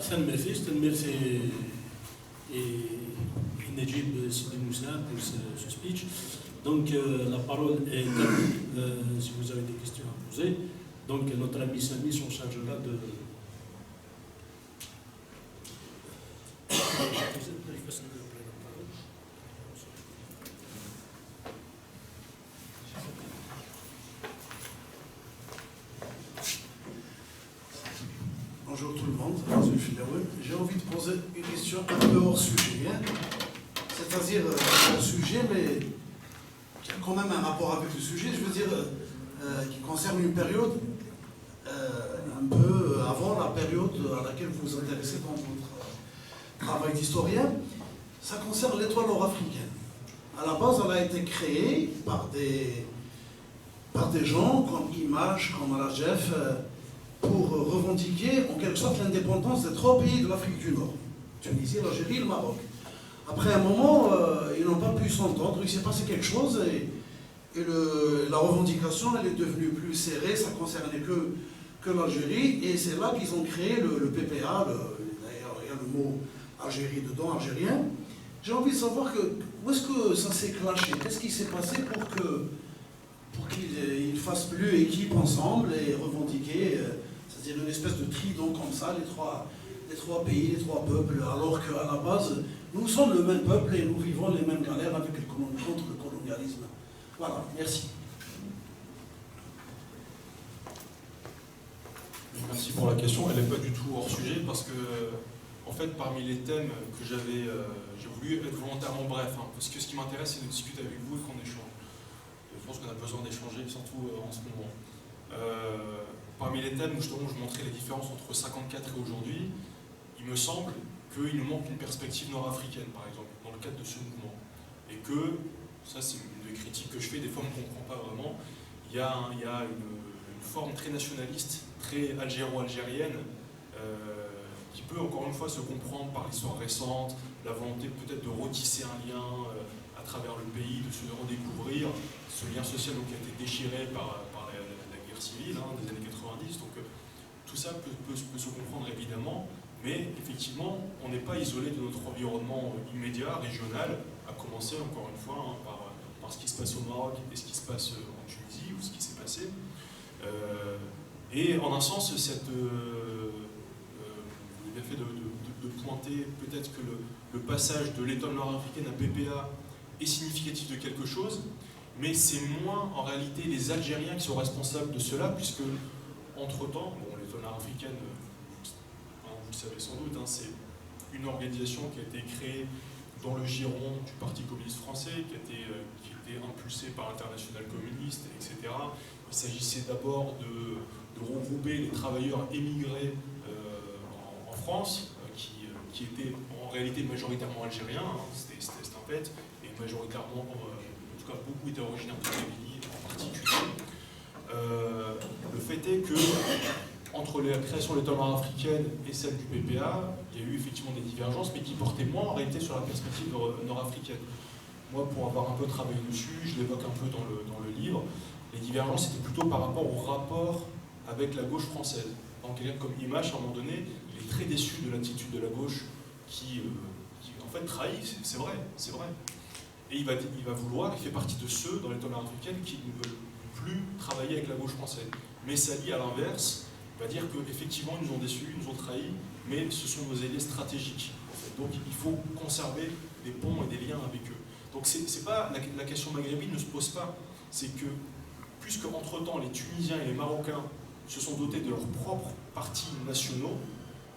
ثاني merci et Najib Sidi Moussa pour ce speech. Donc la parole est à vous si vous avez des questions à poser. Donc notre ami Samy s'en chargera de... Bonjour tout le monde, j'ai envie de poser une question un peu hors sujet, hein. C'est-à-dire un sujet mais qui a quand même un rapport avec le sujet, je veux dire, qui concerne une période un peu avant la période à laquelle vous vous intéressez dans votre travail d'historien. Ça concerne l'étoile nord-africaine. À la base, elle a été créée par des gens comme Image, comme Al-Ajef, pour revendiquer en quelque sorte l'indépendance des 3 pays de l'Afrique du Nord, Tunisie, l'Algérie et le Maroc. Après un moment, ils n'ont pas pu s'entendre, il s'est passé quelque chose et la revendication elle est devenue plus serrée, ça ne concernait que l'Algérie, et c'est là qu'ils ont créé le PPA, d'ailleurs il y a le mot Algérie dedans, algérien. J'ai envie de savoir où est-ce que ça s'est clashé, qu'est-ce qui s'est passé pour qu'ils fassent plus équipe ensemble et revendiquer, c'est-à-dire une espèce de trident comme ça, les trois pays, les 3 peuples, alors qu'à la base, nous sommes le même peuple et nous vivons les mêmes galères avec contre le colonialisme. Voilà, merci. Merci pour la question. Elle n'est pas du tout hors sujet parce que, en fait, parmi les thèmes que j'ai voulu être volontairement bref, hein, parce que ce qui m'intéresse, c'est de discuter avec vous et qu'on échange. Je pense qu'on a besoin d'échanger, surtout en ce moment. Parmi les thèmes où justement je montrais les différences entre 54 et aujourd'hui, il me semble qu'il nous manque une perspective nord-africaine, par exemple, dans le cadre de ce mouvement. Et que, ça c'est une des critiques que je fais, des fois on ne comprend pas vraiment, il y a une forme très nationaliste, très algéro-algérienne, qui peut encore une fois se comprendre par l'histoire récente, la volonté peut-être de retisser un lien à travers le pays, de se redécouvrir, ce lien social donc, qui a été déchiré par la guerre civile des années 90. Donc tout ça peut se comprendre évidemment, mais effectivement, on n'est pas isolé de notre environnement immédiat, régional, à commencer encore une fois par ce qui se passe au Maroc et ce qui se passe en Tunisie, ou ce qui s'est passé. Et en un sens, vous avez bien fait de pointer peut-être que le passage de l'étoile nord-africaine à PPA est significatif de quelque chose, mais c'est moins en réalité les Algériens qui sont responsables de cela, puisque entre-temps, l'étoile nord-africaine, vous le savez sans doute, c'est une organisation qui a été créée dans le giron du Parti communiste français, qui était impulsée par l'Internationale communiste, etc. Il s'agissait d'abord de regrouper les travailleurs émigrés en France, qui étaient en réalité majoritairement algériens, c'était un fait, et majoritairement, en tout cas beaucoup étaient originaires de Kabylie en particulier. Le fait est que, entre la création de l'étoile nord-africaine et celle du PPA, il y a eu effectivement des divergences, mais qui portaient moins en réalité sur la perspective nord-africaine. Moi, pour avoir un peu travaillé dessus, je l'évoque un peu dans le livre, les divergences étaient plutôt par rapport au rapport avec la gauche française. Donc quelqu'un comme Image, à un moment donné, il est très déçu de l'attitude de la gauche qui en fait trahit, c'est vrai. Et il va vouloir, il fait partie de ceux dans l'étoile nord-africaine qui ne veulent plus travailler avec la gauche française. Mais Sali, à l'inverse, va dire qu'effectivement, ils nous ont déçus, ils nous ont trahis, mais ce sont nos alliés stratégiques. En fait. Donc il faut conserver des ponts et des liens avec eux. Donc c'est pas, la question maghrébine ne se pose pas. C'est que, puisque entre-temps, les Tunisiens et les Marocains se sont dotés de leurs propres partis nationaux,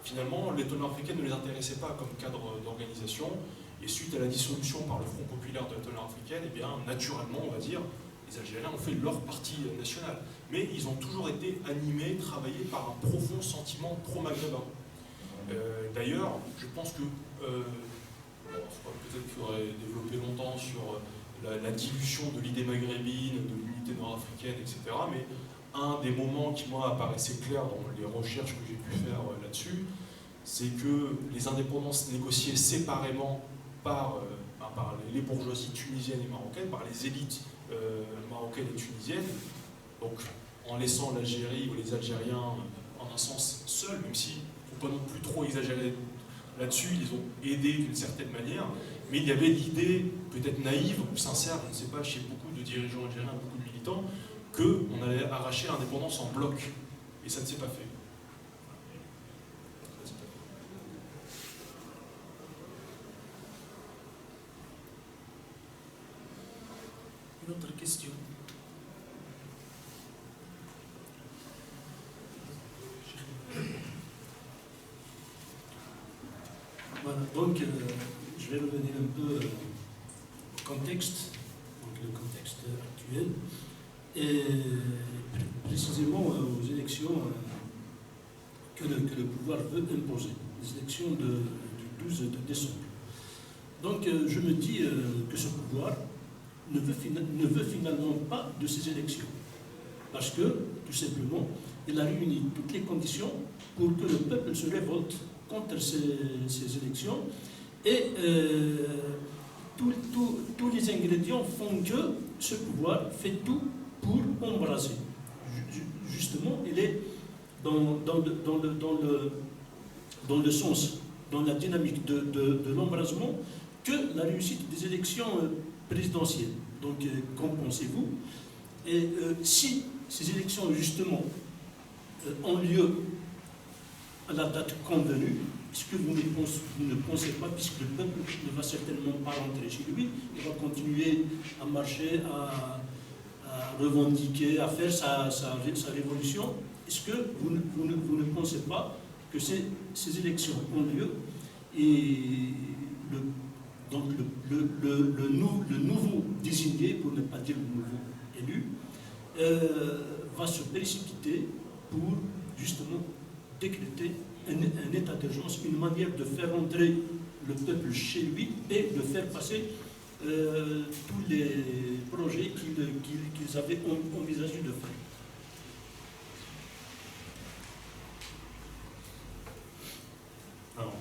finalement, l'étoile nord-africaine ne les intéressait pas comme cadre d'organisation. Et suite à la dissolution par le Front populaire de l'étoile nord-africaine, eh bien, naturellement, on va dire, les Algériens ont fait leur parti national. Mais ils ont toujours été animés, travaillés par un profond sentiment pro-maghrébin. D'ailleurs, je pense que, peut-être qu'il faudrait développer longtemps sur la dilution de l'idée maghrébine, de l'unité nord-africaine, etc. Mais un des moments qui, moi, apparaissait clair dans les recherches que j'ai pu faire là-dessus, c'est que les indépendances négociées séparément par les bourgeoisies tunisiennes et marocaines, par les élites marocaines et tunisiennes, donc en laissant l'Algérie ou les Algériens en un sens seuls, même si faut pas non plus trop exagérer là-dessus, ils les ont aidés d'une certaine manière, mais il y avait l'idée, peut-être naïve ou sincère, je ne sais pas, chez beaucoup de dirigeants algériens, beaucoup de militants, qu'on allait arracher l'indépendance en bloc. Et ça ne s'est pas fait. Une autre question. Voilà, donc je vais revenir un peu au contexte, donc le contexte actuel, et précisément aux élections que le pouvoir veut imposer, les élections du 12 décembre. Donc je me dis que ce pouvoir ne veut finalement pas de ces élections, parce que, tout simplement, il a réuni toutes les conditions pour que le peuple se révolte contre ces élections, et tous les ingrédients font que ce pouvoir fait tout pour embraser. Justement, il est dans le sens, dans la dynamique de l'embrasement, que la réussite des élections présidentielles. Donc, qu'en pensez-vous? Et si ces élections, justement, ont lieu à la date convenue, est-ce que vous ne pensez pas, puisque le peuple ne va certainement pas rentrer chez lui, il va continuer à marcher, à revendiquer, à faire sa révolution, est-ce que vous ne pensez pas que ces élections ont lieu et le nouveau désigné, pour ne pas dire le nouveau élu, va se précipiter pour justement décréter un état d'urgence, une manière de faire entrer le peuple chez lui et de faire passer tous les projets qu'ils avaient envisagé de faire. Alors,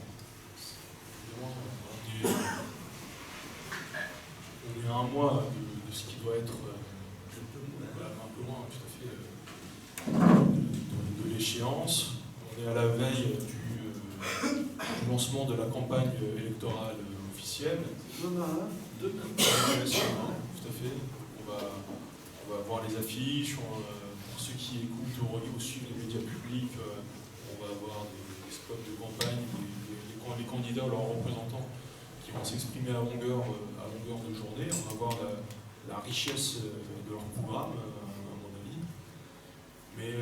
on est à un mois de ce qui doit être un peu moins, tout à fait, de l'échéance. On est à la veille du lancement de la campagne électorale officielle. Demain, Tout à fait. On va voir les affiches. Pour ceux qui écoutent ou suivent les médias publics, on va avoir des spots de campagne, les candidats ou leurs représentants qui vont s'exprimer à longueur de journée. On va voir la richesse de leur programme, à mon avis. Mais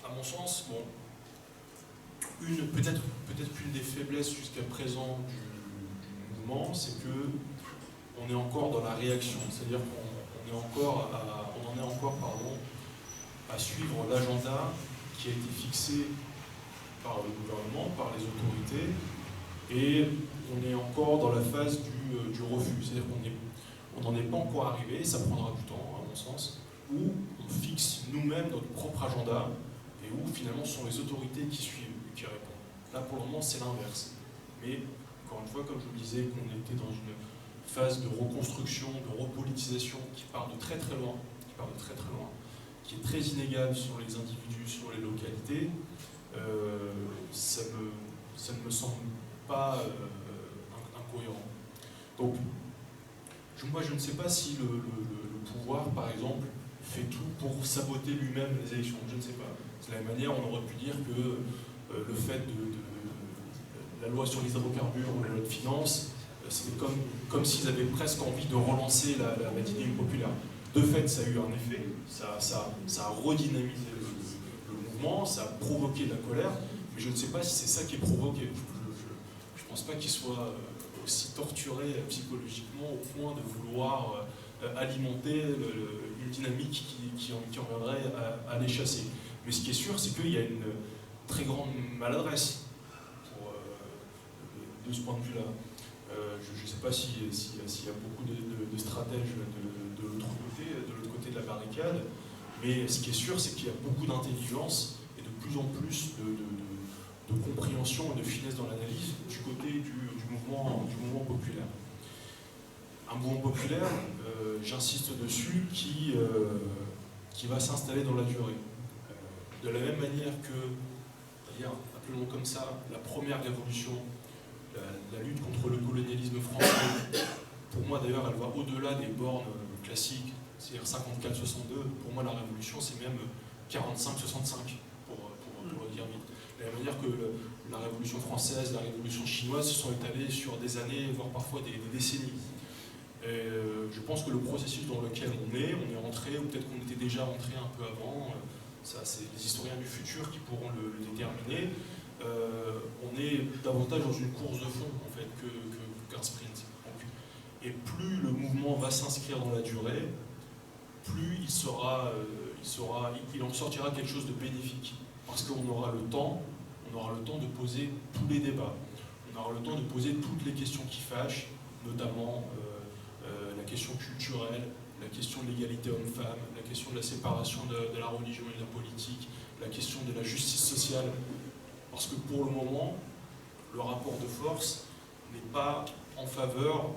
à mon sens, bon, peut-être qu'une des faiblesses jusqu'à présent du mouvement, c'est que on est encore dans la réaction, c'est-à-dire qu'on en est encore à suivre l'agenda qui a été fixé par le gouvernement, par les autorités, et on est encore dans la phase du refus, c'est-à-dire qu'on n'en est pas encore arrivé, ça prendra du temps, à mon sens, où on fixe nous-mêmes notre propre agenda, et où finalement ce sont les autorités qui suivent, qui répondent. Là pour le moment c'est l'inverse. Mais encore une fois, comme je vous disais, qu'on était dans une phase de reconstruction, de repolitisation qui part de très très loin, qui est très inégale sur les individus, sur les localités, ça ne me semble pas incohérent. Donc, moi je ne sais pas si le pouvoir, par exemple, fait tout pour saboter lui-même les élections. Je ne sais pas. C'est la même manière, on aurait pu dire que le fait de la loi sur les hydrocarbures ou la loi de finances, c'était comme s'ils avaient presque envie de relancer la dynamique populaire. De fait, ça a eu un effet, ça a redynamisé le mouvement, ça a provoqué de la colère, mais je ne sais pas si c'est ça qui est provoqué. Je ne pense pas qu'ils soient aussi torturés psychologiquement au point de vouloir alimenter une dynamique qui en viendrait à les chasser. Mais ce qui est sûr, c'est qu'il y a une très grande maladresse de ce point de vue-là. Je ne sais pas s'il y a beaucoup de stratèges de l'autre côté de la barricade, mais ce qui est sûr, c'est qu'il y a beaucoup d'intelligence et de plus en plus de compréhension et de finesse dans l'analyse du côté du mouvement populaire. Un mouvement populaire, j'insiste dessus, qui va s'installer dans la durée. De la même manière que, appelons-le comme ça, la première révolution, la lutte contre le colonialisme français, pour moi d'ailleurs elle va au-delà des bornes classiques, c'est-à-dire 54-62, pour moi la révolution c'est même 45-65, pour le dire vite. De la même manière que la révolution française, la révolution chinoise se sont étalées sur des années, voire parfois des décennies. Et je pense que le processus dans lequel on est entré, ou peut-être qu'on était déjà entré un peu avant, ça c'est les historiens du futur qui pourront le déterminer, on est davantage dans une course de fond en fait qu'un sprint. Donc, et plus le mouvement va s'inscrire dans la durée, plus il en sortira quelque chose de bénéfique. Parce qu'on aura le temps de poser tous les débats, on aura le temps de poser toutes les questions qui fâchent, notamment la question culturelle, la question de l'égalité homme-femme, la question de la séparation de la religion et de la politique, la question de la justice sociale. Parce que pour le moment, le rapport de force n'est pas en faveur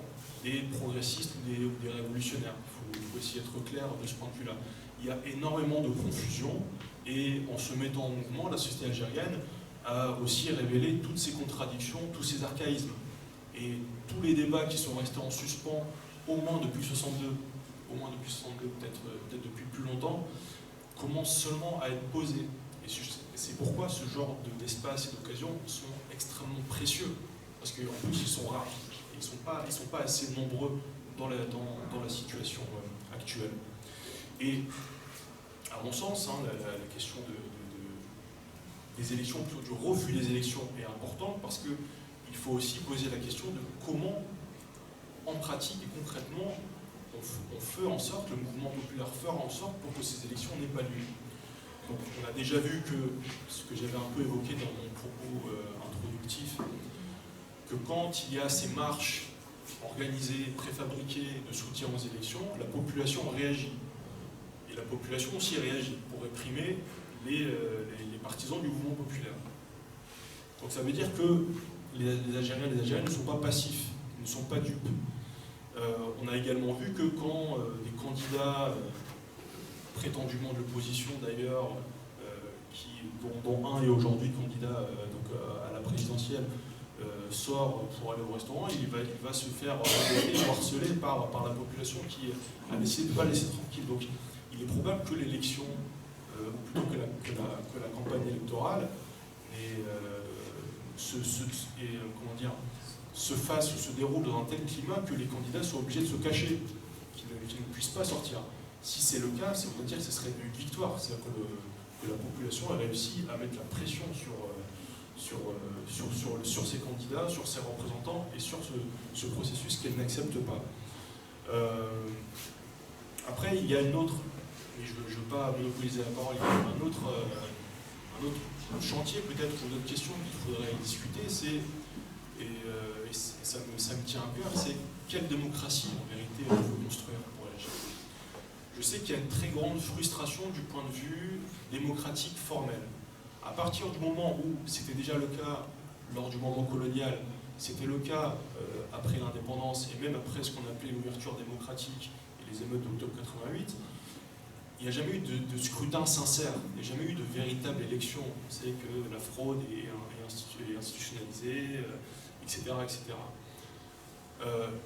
des progressistes ou des révolutionnaires. Il faut aussi être clair de ce point de vue-là. Il y a énormément de confusion et en se mettant en mouvement, la société algérienne a aussi révélé toutes ces contradictions, tous ces archaïsmes. Et tous les débats qui sont restés en suspens au moins depuis 62, peut-être depuis plus longtemps, commencent seulement à être posés. Et c'est pourquoi ce genre d'espace et d'occasions sont extrêmement précieux. Parce qu'en plus, ils sont rares. Ils ne sont pas assez nombreux dans la situation actuelle. Et à mon sens, la question des élections, plutôt du refus des élections est importante parce qu'il faut aussi poser la question de comment, en pratique et concrètement, on fait en sorte, le mouvement populaire fera en sorte pour que ces élections n'aient pas lieu. Donc on a déjà vu que, ce que j'avais un peu évoqué dans mon propos introductif, que quand il y a ces marches organisées, préfabriquées de soutien aux élections, la population réagit. Et la population aussi réagit pour réprimer les partisans du mouvement populaire. Donc ça veut dire que les Algériens et les Algériennes ne sont pas passifs, ne sont pas dupes. On a également vu que quand des candidats, prétendument de l'opposition d'ailleurs, dont un est aujourd'hui candidat à la présidentielle, sort pour aller au restaurant, il va se faire harceler par la population qui a décidé de ne pas le laisser tranquille. Donc il est probable que l'élection, ou plutôt que la campagne électorale, se déroule dans un tel climat que les candidats soient obligés de se cacher, qu'ils ne puissent pas sortir. Si c'est le cas, ça veut dire que ce serait une victoire, c'est-à-dire que la population a réussi à mettre la pression sur ses candidats, sur ses représentants et sur ce processus qu'elle n'accepte pas. Après, il y a une autre, et je ne veux pas monopoliser la parole, il y a un autre chantier peut-être, ou une autre question qu'il faudrait discuter, et ça me tient à cœur, c'est quelle démocratie en vérité on veut construire pour l'Algérie. Je sais qu'il y a une très grande frustration du point de vue démocratique formel. À partir du moment où c'était déjà le cas lors du moment colonial, c'était le cas après l'indépendance et même après ce qu'on appelait l'ouverture démocratique et les émeutes d'octobre 88, il n'y a jamais eu de scrutin sincère, il n'y a jamais eu de véritable élection. On sait que la fraude est institutionnalisée, etc. etc.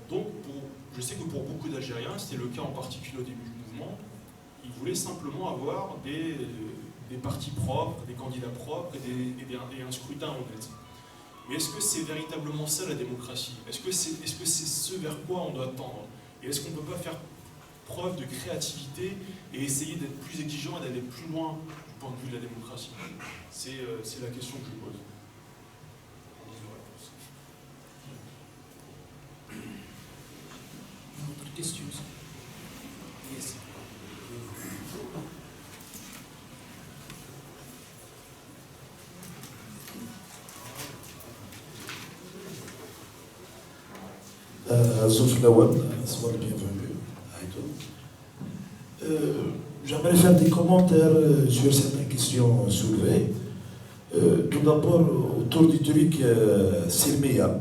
Donc, je sais que pour beaucoup d'Algériens, c'était le cas en particulier au début du mouvement, ils voulaient simplement avoir des partis propres, des candidats propres et un scrutin honnête. Mais est-ce que c'est véritablement ça la démocratie? Est-ce que c'est ce vers quoi on doit tendre? Et est-ce qu'on ne peut pas faire preuve de créativité et essayer d'être plus exigeant et d'aller plus loin du point de vue de la démocratie? C'est la question que je pose. D'autres questions? Yes. Zouf Lawad, sois le bienvenu. J'aimerais faire des commentaires sur certaines questions soulevées. Tout d'abord, autour du truc Silmia.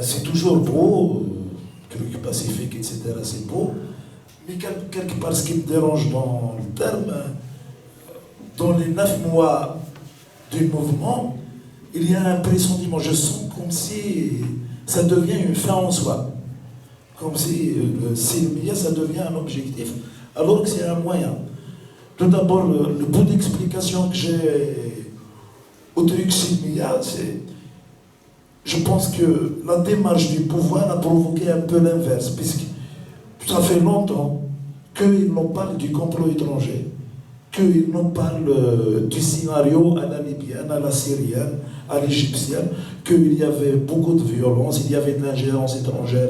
C'est toujours beau, truc pacifique, etc., c'est beau. Mais quelque part, ce qui me dérange dans le terme, dans les 9 mois du mouvement, il y a un pressentiment. Je sens comme si ça devient une fin en soi. Comme si Silmia, ça devient un objectif, alors que c'est un moyen. Tout d'abord, le bout d'explication que j'ai au truc Silmia, c'est... Je pense que la démarche du pouvoir a provoqué un peu l'inverse, puisque ça fait longtemps qu'ils nous parlent du complot étranger, qu'ils nous parlent du scénario à la libyenne, à la syrienne, à l'égyptienne, qu'il y avait beaucoup de violence, il y avait de l'ingérence étrangère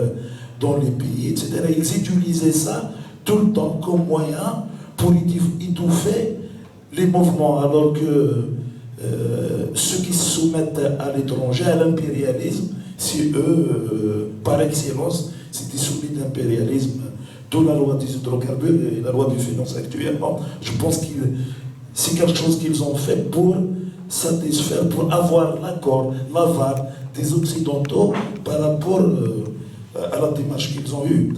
dans les pays, etc. Ils utilisaient ça tout le temps comme moyen pour étouffer les mouvements, alors que ceux qui se soumettent à l'étranger, à l'impérialisme, c'est eux, par excellence, c'est des soumis d'impérialisme, d'où la loi des hydrocarbures et la loi des finances actuellement. Je pense que c'est quelque chose qu'ils ont fait pour satisfaire, pour avoir l'accord, l'aval des Occidentaux par rapport à la démarche qu'ils ont eue.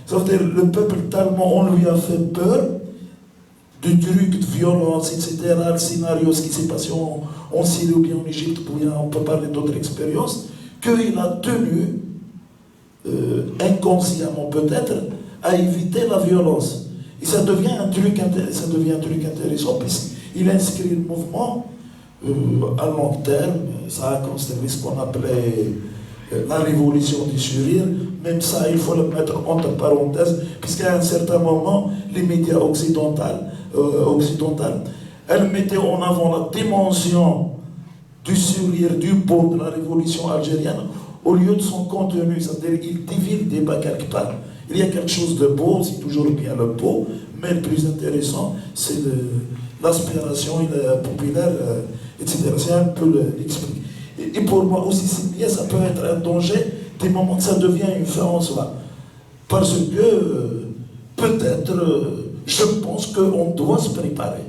Ça veut dire le peuple, tellement on lui a fait peur, du truc de violence, etc., le scénario, ce qui s'est passé en Syrie ou bien en Égypte, on peut parler d'autres expériences, qu'il a tenu, inconsciemment peut-être, à éviter la violence. Et ça devient un truc intéressant, puisqu'il inscrit le mouvement à long terme. Ça a conservé ce qu'on appelait la révolution du sourire. Même ça, il faut le mettre entre parenthèses, puisqu'à un certain moment, les médias occidentaux, elles mettaient en avant la dimension du sourire, du beau de la révolution algérienne, au lieu de son contenu. C'est-à-dire qu'il dévie le débat quelque part. Il y a quelque chose de beau, c'est toujours bien le beau, mais le plus intéressant, c'est l'aspiration populaire, etc. C'est un peu l'explique. Et pour moi aussi, ça peut être un danger des moments que ça devient une fin en soi. Parce que, peut-être, je pense qu'on doit se préparer.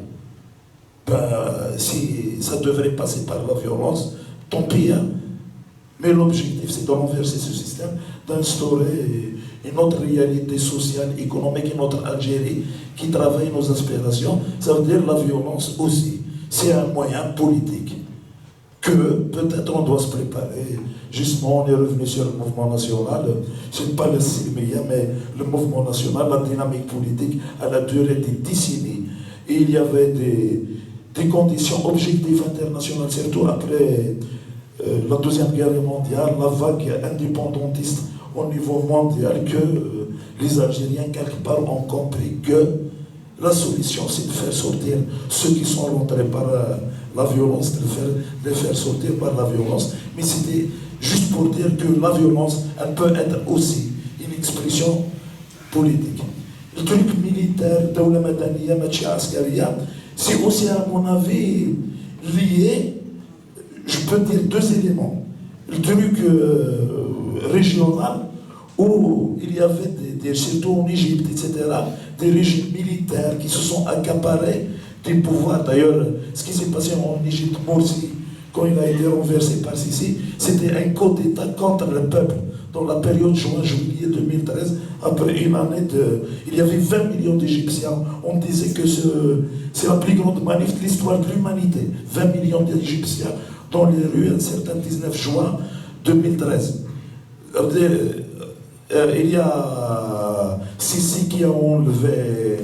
Si ça devrait passer par la violence, tant pis. Hein. Mais l'objectif, c'est de renverser ce système, d'instaurer une autre réalité sociale, économique, une autre Algérie qui travaille nos aspirations. Ça veut dire la violence aussi. C'est un moyen politique que peut-être on doit se préparer. Justement, on est revenu sur le mouvement national. Ce n'est pas le Silmia, mais le mouvement national, la dynamique politique, elle a duré des décennies. Et il y avait des conditions objectives internationales, surtout après la Deuxième Guerre mondiale, la vague indépendantiste au niveau mondial, que les Algériens, quelque part, ont compris que la solution, c'est de faire sortir ceux qui sont rentrés par la violence, de les faire sortir par la violence. Mais c'était juste pour dire que la violence, elle peut être aussi une expression politique. Le truc militaire, Dawla Madaniya, Machi Askaria, c'est aussi, à mon avis, lié, je peux dire, 2 éléments. Le truc régional, où il y avait surtout en Égypte, etc., des régimes militaires qui se sont accaparés des pouvoirs. D'ailleurs, ce qui s'est passé en Égypte, Morsi, quand il a été renversé par Sisi, c'était un coup d'État contre le peuple. Dans la période juin-juillet 2013, après une année il y avait 20 millions d'Égyptiens. On disait que c'est la plus grande manif de l'histoire de l'humanité. 20 millions d'Égyptiens dans les rues, un certain 19 juin 2013. Il y a Sisi qui a enlevé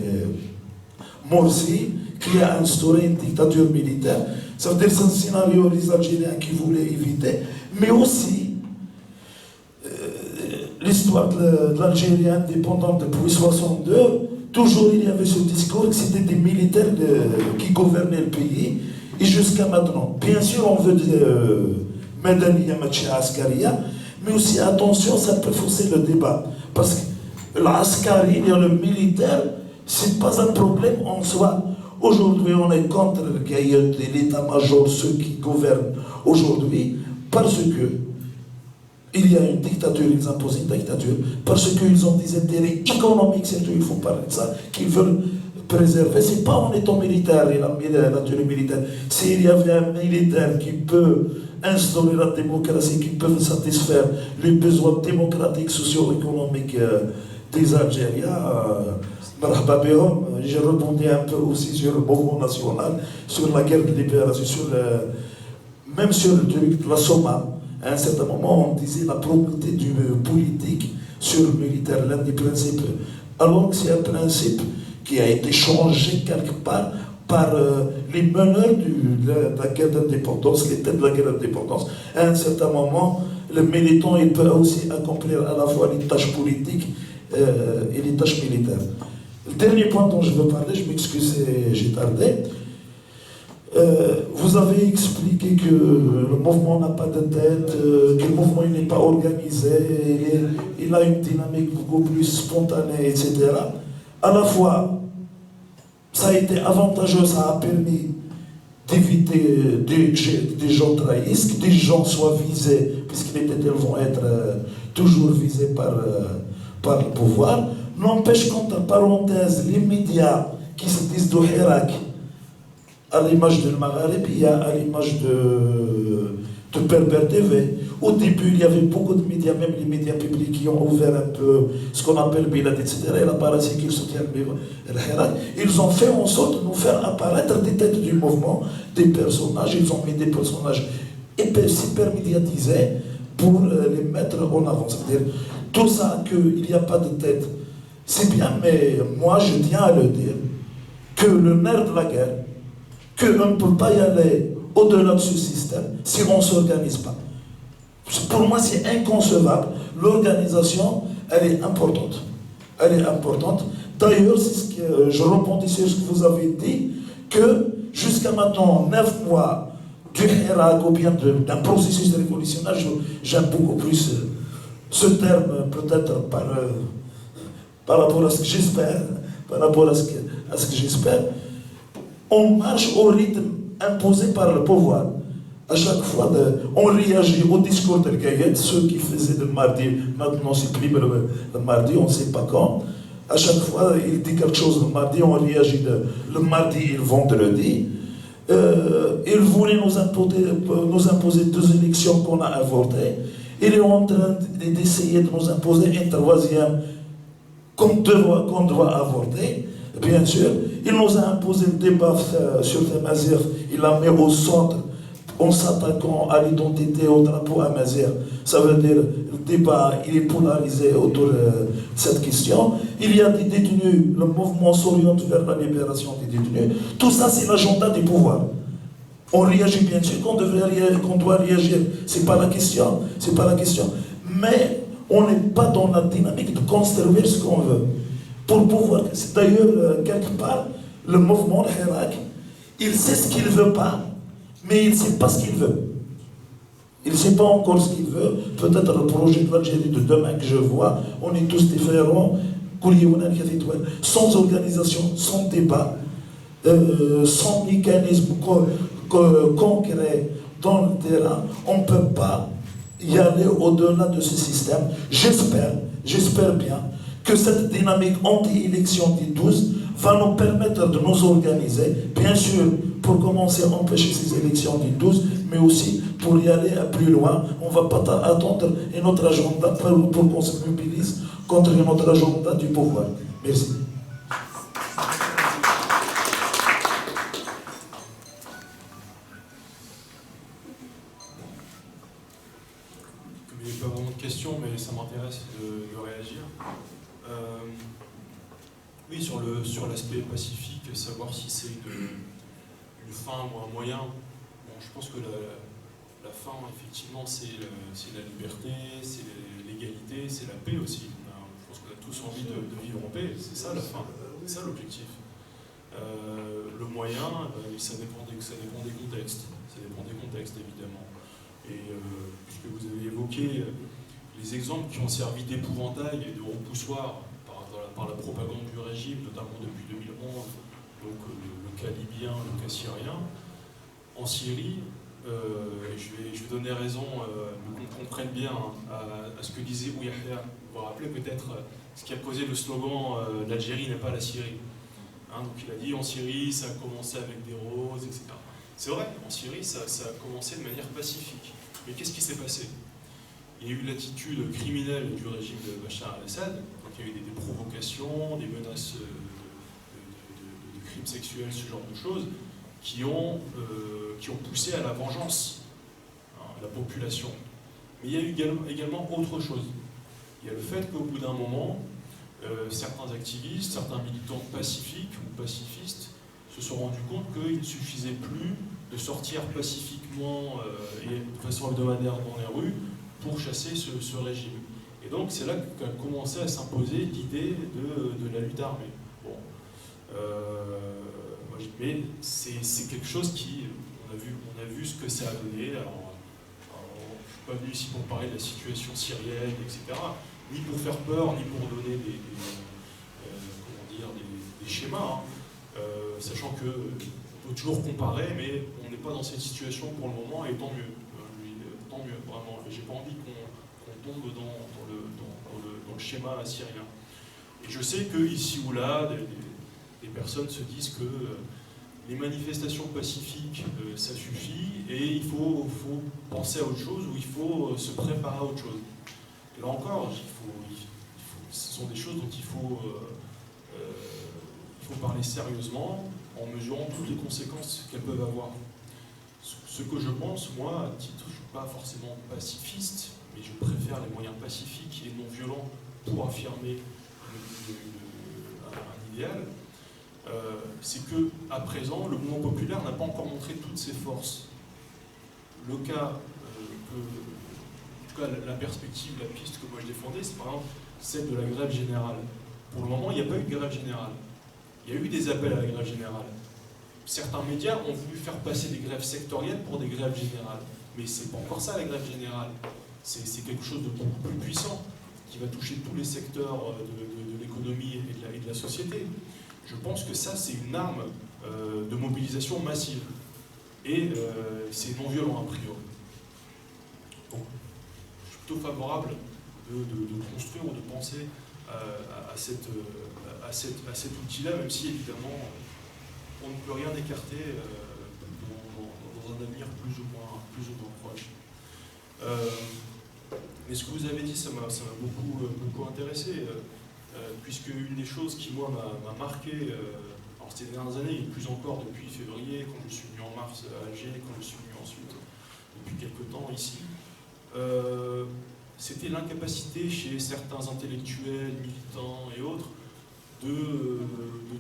Morsi, qui a instauré une dictature militaire. Ça veut dire que c'est un scénario les Algériens qui voulaient éviter, mais aussi l'histoire de l'Algérie indépendante depuis 1962, toujours il y avait ce discours que c'était des militaires qui gouvernaient le pays, et jusqu'à maintenant. Bien sûr, on veut dire Madaniya Machi Askaria, mais aussi, attention, ça peut fausser le débat. Parce que l'Askari, le militaire, c'est pas un problème en soi. Aujourd'hui, on est contre l'état-major, ceux qui gouvernent aujourd'hui, parce que il y a une dictature, ils imposent une dictature, parce qu'ils ont des intérêts économiques, surtout il faut parler de ça, qu'ils veulent préserver. C'est pas en étant militaire et la tenue militaire. S'il y avait un militaire qui peut instaurer la démocratie, qui peut satisfaire les besoins démocratiques, socio-économiques des Algériens, Marhaba bihom. J'ai rebondi un peu aussi sur le mouvement national, sur la guerre de libération, même sur le truc de la Soma. À un certain moment, on disait la probabilité du politique sur le militaire, l'un des principes. Alors que c'est un principe qui a été changé quelque part par les meneurs de la guerre d'indépendance, les têtes de la guerre d'indépendance. À un certain moment, le militant il peut aussi accomplir à la fois les tâches politiques et les tâches militaires. Le dernier point dont je veux parler, je m'excuse, j'ai tardé. Vous avez expliqué que le mouvement n'a pas de tête, que le mouvement n'est pas organisé, il a une dynamique beaucoup plus spontanée, etc. À la fois, ça a été avantageux, ça a permis d'éviter des gens trahissent, que des gens soient visés, puisqu'ils vont être toujours visés par le pouvoir. N'empêche qu'entre parenthèses, les médias qui se disent de Hirak, à l'image de Maghreb, il y a à l'image de Berber TV. Au début, il y avait beaucoup de médias, même les médias publics, qui ont ouvert un peu ce qu'on appelle Bilad, etc. Il apparaissait qu'ils soutiennent le Hirak. Ils ont fait en sorte de nous faire apparaître des têtes du mouvement, des personnages. Ils ont mis des personnages super médiatisés pour les mettre en avant. C'est-à-dire, tout ça, qu'il n'y a pas de tête, c'est bien, mais moi, je tiens à le dire, que le nerf de la guerre, qu'on ne peut pas y aller au-delà de ce système si on ne s'organise pas. Pour moi, c'est inconcevable. L'organisation, elle est importante. Elle est importante. D'ailleurs, c'est ce que je rebondis sur ce que vous avez dit, que jusqu'à maintenant, 9 mois du Hirak ou bien d'un processus révolutionnaire, j'aime beaucoup plus ce terme, peut-être par rapport à ce que j'espère, par rapport à ce que j'espère. On marche au rythme imposé par le pouvoir. À chaque fois, on réagit au discours de Gaïet, ceux qui faisaient le mardi, maintenant c'est plus le mardi, on ne sait pas quand. À chaque fois, il dit quelque chose le mardi, on réagit le mardi et le vendredi. Il voulait nous imposer 2 élections qu'on a avortées. Il est en train d'essayer de nous imposer une 3e qu'on doit avorter. Bien sûr, il nous a imposé le débat sur Amazigh, il l'a mis au centre en s'attaquant à l'identité, au drapeau amazigh. Ça veut dire le débat, il est polarisé autour de cette question. Il y a des détenus, le mouvement s'oriente vers la libération des détenus. Tout ça, c'est l'agenda du pouvoir. On réagit bien sûr qu'on doit réagir. C'est pas la question, c'est pas la question. Mais on n'est pas dans la dynamique de construire ce qu'on veut. Pour pouvoir, c'est d'ailleurs, quelque part, le mouvement Hirak, il sait ce qu'il ne veut pas, mais il ne sait pas ce qu'il veut. Il ne sait pas encore ce qu'il veut. Peut-être le projet de l'Algérie de demain que je vois, on est tous différents, sans organisation, sans débat, sans mécanisme concret dans le terrain, on ne peut pas y aller au-delà de ce système. J'espère bien que cette dynamique anti-élection du 12 va nous permettre de nous organiser, bien sûr, pour commencer à empêcher ces élections du 12, mais aussi pour y aller plus loin. On ne va pas attendre notre agenda pour qu'on se mobilise contre notre agenda du pouvoir. Merci. Il n'y a pas vraiment de questions, mais ça m'intéresse de réagir. Oui, sur l'aspect pacifique, savoir si c'est une fin ou un moyen. Bon, je pense que la fin, effectivement, c'est la liberté, c'est l'égalité, c'est la paix aussi. Je pense qu'on a tous envie de vivre en paix, c'est ça la fin, c'est ça l'objectif. Le moyen, ça dépend des contextes. Ça dépend des contextes, évidemment. Et puisque vous avez évoqué les exemples qui ont servi d'épouvantail et de repoussoir par la propagande du régime, notamment depuis 2011, donc le cas libyen, le cas syrien, en Syrie, et je vais donner raison, qu'on comprenne bien à ce que disait Ouyahia. Vous vous rappelez peut-être ce qui a posé le slogan « L'Algérie n'est pas la Syrie ». Donc il a dit en Syrie, ça a commencé avec des roses, etc. C'est vrai, en Syrie, ça a commencé de manière pacifique. Mais qu'est-ce qui s'est passé? Il y a eu l'attitude criminelle du régime de Bachar al-Assad, donc il y a eu des provocations, des menaces crimes sexuels, ce genre de choses, qui ont poussé à la vengeance, hein, la population. Mais il y a eu également autre chose. Il y a le fait qu'au bout d'un moment, certains activistes, certains militants pacifiques ou pacifistes se sont rendus compte qu'il ne suffisait plus de sortir pacifiquement et de façon hebdomadaire dans les rues pour chasser ce régime. Et donc c'est là qu'a commencé à s'imposer l'idée de la lutte armée. Bon. Mais c'est quelque chose qui, on a vu ce que ça a donné. Alors, je ne suis pas venu ici pour parler de la situation syrienne, etc. Ni pour faire peur, ni pour donner des schémas, hein. Sachant qu'on peut toujours comparer, mais on n'est pas dans cette situation pour le moment, et tant mieux. Tant mieux, vraiment. J'ai pas envie qu'on tombe dans le schéma syrien. Et je sais qu'ici ou là, des personnes se disent que les manifestations pacifiques, ça suffit, et il faut penser à autre chose, ou il faut se préparer à autre chose. Et là encore, ce sont des choses dont il faut parler sérieusement, en mesurant toutes les conséquences qu'elles peuvent avoir. Ce que je pense, moi, à titre, je ne suis pas forcément pacifiste, mais je préfère les moyens pacifiques et non violents pour affirmer un idéal, c'est qu'à présent, le mouvement populaire n'a pas encore montré toutes ses forces. Le cas en tout cas, la perspective, la piste que moi je défendais, c'est par exemple celle de la grève générale. Pour le moment, il n'y a pas eu de grève générale. Il y a eu des appels à la grève générale. Certains médias ont voulu faire passer des grèves sectorielles pour des grèves générales. Mais c'est pas encore ça, la grève générale. C'est quelque chose de beaucoup plus puissant, qui va toucher tous les secteurs de l'économie et de la société. Je pense que ça, c'est une arme de mobilisation massive. Et c'est non violent, a priori. Donc, je suis plutôt favorable de construire ou de penser à cet outil-là, même si, évidemment, on ne peut rien écarter dans un avenir plus ou moins proche. Mais ce que vous avez dit, ça m'a beaucoup intéressé, puisque une des choses qui, moi, m'a marqué, alors ces dernières années, et plus encore depuis février, quand je suis venu en mars à Alger, quand je suis venu ensuite depuis quelques temps ici, c'était l'incapacité chez certains intellectuels, militants et autres, de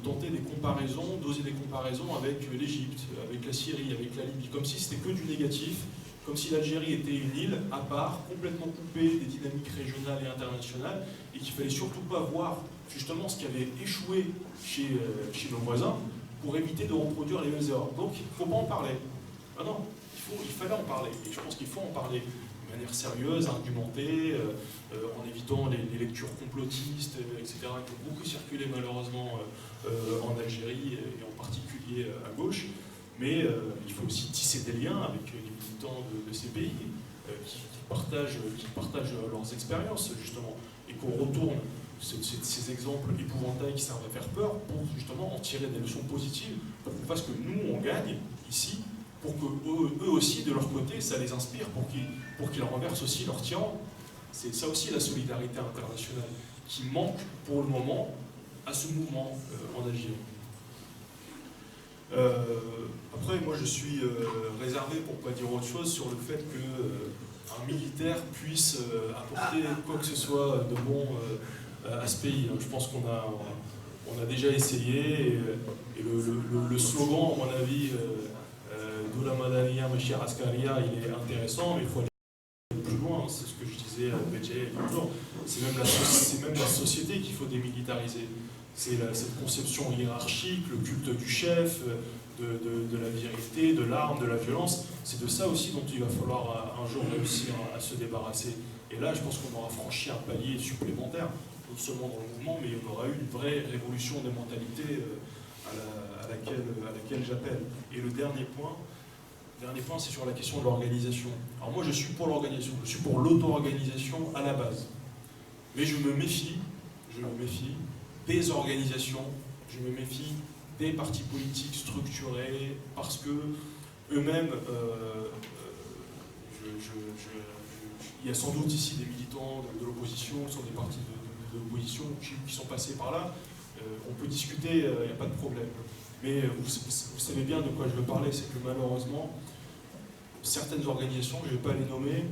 tenter des comparaisons, d'oser des comparaisons avec l'Égypte, avec la Syrie, avec la Libye, comme si c'était que du négatif, comme si l'Algérie était une île à part, complètement coupée des dynamiques régionales et internationales, et qu'il ne fallait surtout pas voir justement ce qui avait échoué chez nos voisins pour éviter de reproduire les mêmes erreurs. Donc il ne faut pas en parler. Ah non, il fallait en parler, et je pense qu'il faut en parler de manière sérieuse, argumentée, en évitant les lectures complotistes, etc., qui ont beaucoup circulé malheureusement en Algérie, et en particulier à gauche. Mais il faut aussi tisser des liens avec les militants de ces pays qui partagent leurs expériences, justement, et qu'on retourne ces exemples épouvantails qui servent à faire peur pour justement en tirer des leçons positives, pour qu'on fasse que nous, on gagne ici, pour qu'eux aussi, de leur côté, ça les inspire, pour qu'ils renversent aussi leur tyran. C'est ça aussi la solidarité internationale, qui manque pour le moment à ce mouvement en Algérie. Après, moi je suis réservé, pour ne pas dire autre chose, sur le fait qu'un militaire puisse apporter quoi que ce soit de bon à ce pays. Je pense qu'on a déjà essayé, et le slogan, à mon avis, Doula Madaniya, Meshir Askaria, il est intéressant, mais il faut aller plus loin. C'est ce que je disais à Bédjé l'autre jour. C'est même la société qu'il faut démilitariser. C'est cette conception hiérarchique, le culte du chef, de la virilité, de l'arme, de la violence. C'est de ça aussi dont il va falloir un jour réussir à se débarrasser. Et là, je pense qu'on aura franchi un palier supplémentaire, non seulement dans le mouvement, mais on aura eu une vraie révolution des mentalités à laquelle j'appelle. Et le dernier point, c'est sur la question de l'organisation. Alors moi, je suis pour l'organisation, je suis pour l'auto-organisation à la base. Mais je me méfie des organisations, je me méfie des partis politiques structurés, parce que eux-mêmes, il y a sans doute ici des militants de l'opposition, qui sont des partis de l'opposition qui sont passés par là. On peut discuter, il n'y a pas de problème. Mais vous savez bien de quoi je veux parler, c'est que malheureusement, certaines organisations, je ne vais pas les nommer,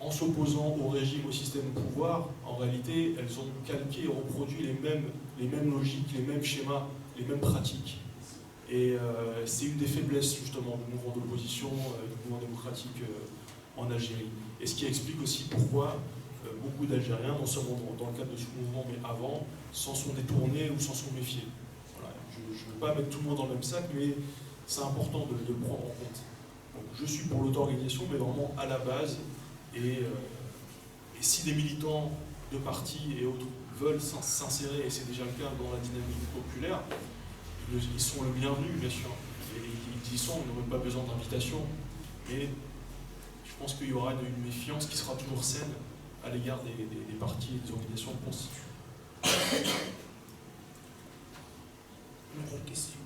en s'opposant au régime, au système de pouvoir, en réalité, elles ont calqué et reproduit les mêmes logiques, les mêmes schémas, les mêmes pratiques. Et c'est une des faiblesses, justement, du mouvement d'opposition, du mouvement démocratique en Algérie. Et ce qui explique aussi pourquoi beaucoup d'Algériens, non seulement dans le cadre de ce mouvement, mais avant, s'en sont détournés ou s'en sont méfiés. Voilà. Je ne veux pas mettre tout le monde dans le même sac, mais c'est important de le prendre en compte. Donc, je suis pour l'auto-organisation, mais vraiment à la base. Et si des militants de partis et autres veulent s'insérer, et c'est déjà le cas dans la dynamique populaire, ils sont le bienvenu, bien sûr. Et ils y sont, ils n'ont même pas besoin d'invitation. Mais je pense qu'il y aura une méfiance qui sera toujours saine à l'égard des partis et des organisations constituées. Une autre question.